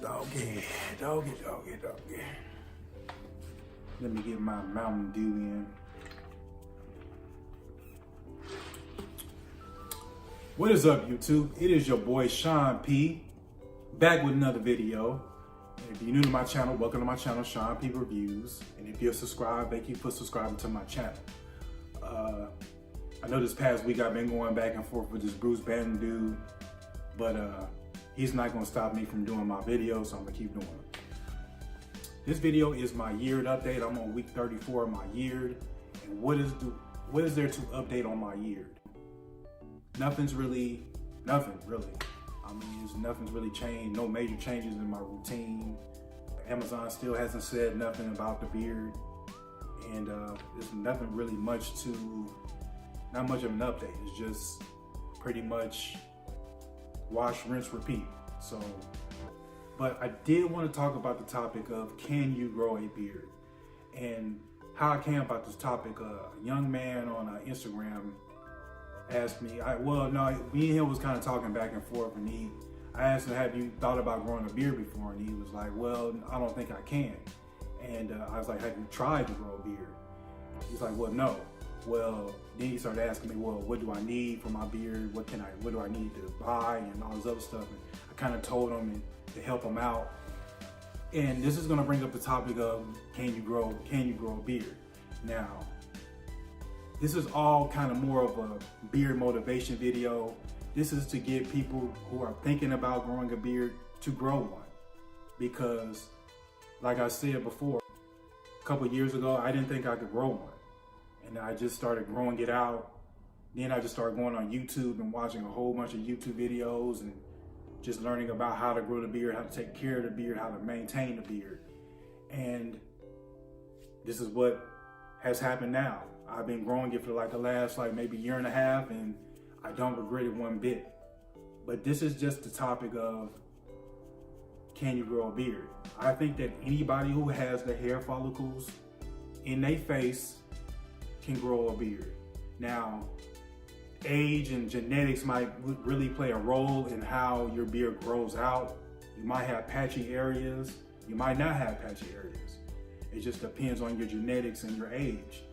Doggy. Let me get my Mountain Dew in. What is up, YouTube? It is your boy Sean P, back with another video. If you're new to my channel, welcome to my channel, Sean P Reviews. And if you're subscribed, thank you for subscribing to my channel. I know this past week I've been going back and forth with this Bruce Banton dude, but he's not gonna stop me from doing my videos, so I'm gonna keep doing it. This video is my yeared update. I'm on week 34 of my yeared. And what is there to update on my yeared? Nothing really. I mean, nothing's really changed. No major changes in my routine. Amazon still hasn't said nothing about the beard. And there's nothing really not much of an update. It's just pretty much wash, rinse, repeat. So, but I did want to talk about the topic of, can you grow a beard? And how I came about this topic, a young man on Instagram asked me, me and him was kind of talking back and forth, and I asked him, have you thought about growing a beard before? And he was like, well, I don't think I can. And I was like, have you tried to grow a beard? He's like, well, no. Well, then he started asking me, well, what do I need for my beard? What do I need to buy and all this other stuff? And I kind of told him to help him out. And this is gonna bring up the topic of, can you grow a beard? Now, this is all kind of more of a beard motivation video. This is to get people who are thinking about growing a beard to grow one. Because, like I said before, a couple years ago, I didn't think I could grow one. And I just started growing it out. Then I just started going on YouTube and watching a whole bunch of YouTube videos and just learning about how to grow the beard, how to take care of the beard, how to maintain the beard. And this is what has happened now. I've been growing it for like the last maybe year and a half, and I don't regret it one bit. But this is just the topic of, can you grow a beard? I think that anybody who has the hair follicles in their face can grow a beard. Now, age and genetics might really play a role in how your beard grows out. You might have patchy areas, you might not have patchy areas. It just depends on your genetics and your age.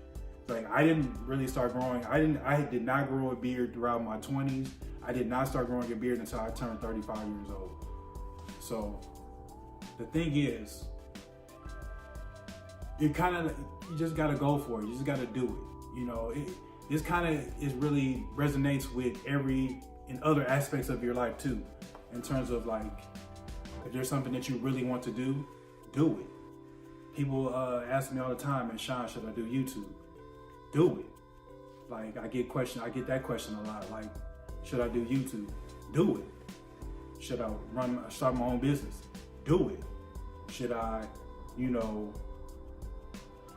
Like, I didn't really start growing, I did not grow a beard throughout my 20s. I did not start growing a beard until I turned 35 years old. So the thing is, you just gotta go for it. You just gotta do it. You know, this really resonates with in other aspects of your life too. In terms of if there's something that you really want to do it. People ask me all the time, and Sean, should I do YouTube? Do it. I get that question a lot. Like, should I do YouTube? Do it. Should I start my own business? Do it. Should I,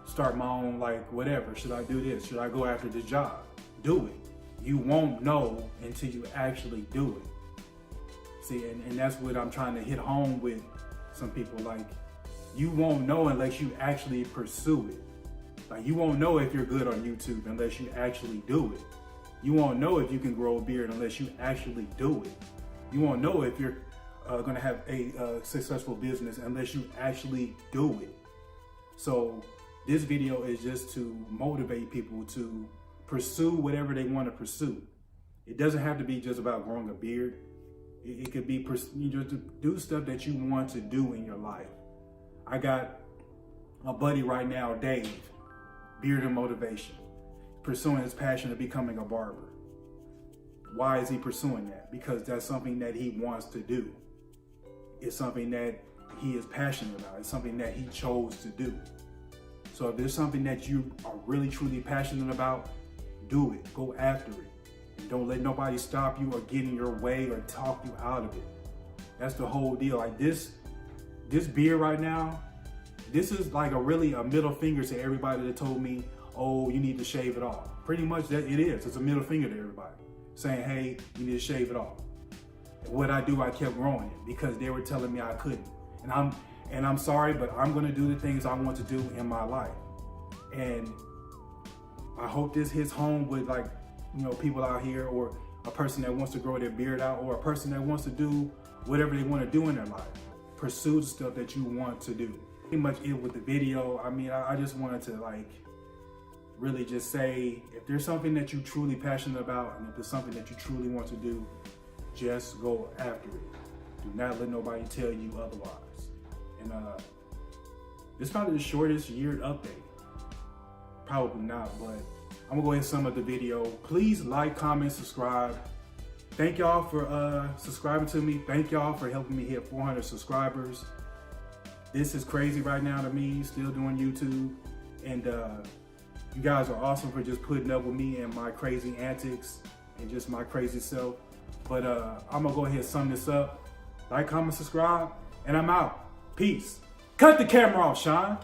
start my own whatever? Should I do this? Should I go after this job? Do it. You won't know until you actually do it. See, and that's what I'm trying to hit home with some people. You won't know unless you actually pursue it. You won't know if you're good on YouTube unless you actually do it. You won't know if you can grow a beard unless you actually do it. You won't know if you're gonna have a successful business unless you actually do it. So this video is just to motivate people to pursue whatever they want to pursue. It doesn't have to be just about growing a beard. It could be just to do stuff that you want to do in your life. I got a buddy right now, Dave, beard and motivation, pursuing his passion of becoming a barber. Why is he pursuing that? Because that's something that he wants to do. It's something that he is passionate about. It's something that he chose to do. So if there's something that you are really truly passionate about, do it. Go after it. And don't let nobody stop you or get in your way or talk you out of it. That's the whole deal. This beard right now, this is a middle finger to everybody that told me, oh, you need to shave it off. Pretty much that it is. It's a middle finger to everybody saying, hey, you need to shave it off. And what I do, I kept growing it because they were telling me I couldn't. And I'm sorry, but I'm gonna do the things I want to do in my life. And I hope this hits home with people out here, or a person that wants to grow their beard out, or a person that wants to do whatever they want to do in their life. pursue the stuff that you want to do. Pretty much it with the video. I mean, I just wanted to like really just say, if there's something that you're truly passionate about and if there's something that you truly want to do, just go after it. Do not let nobody tell you otherwise. And this is probably the shortest year update. Probably not, but I'm gonna go ahead and sum up the video. Please like, comment, subscribe. Thank y'all for subscribing to me. Thank y'all for helping me hit 400 subscribers. This is crazy right now to me, still doing YouTube. And you guys are awesome for just putting up with me and my crazy antics and just my crazy self. But I'm gonna go ahead and sum this up. Like, comment, subscribe, and I'm out. Peace. Cut the camera off, Sean.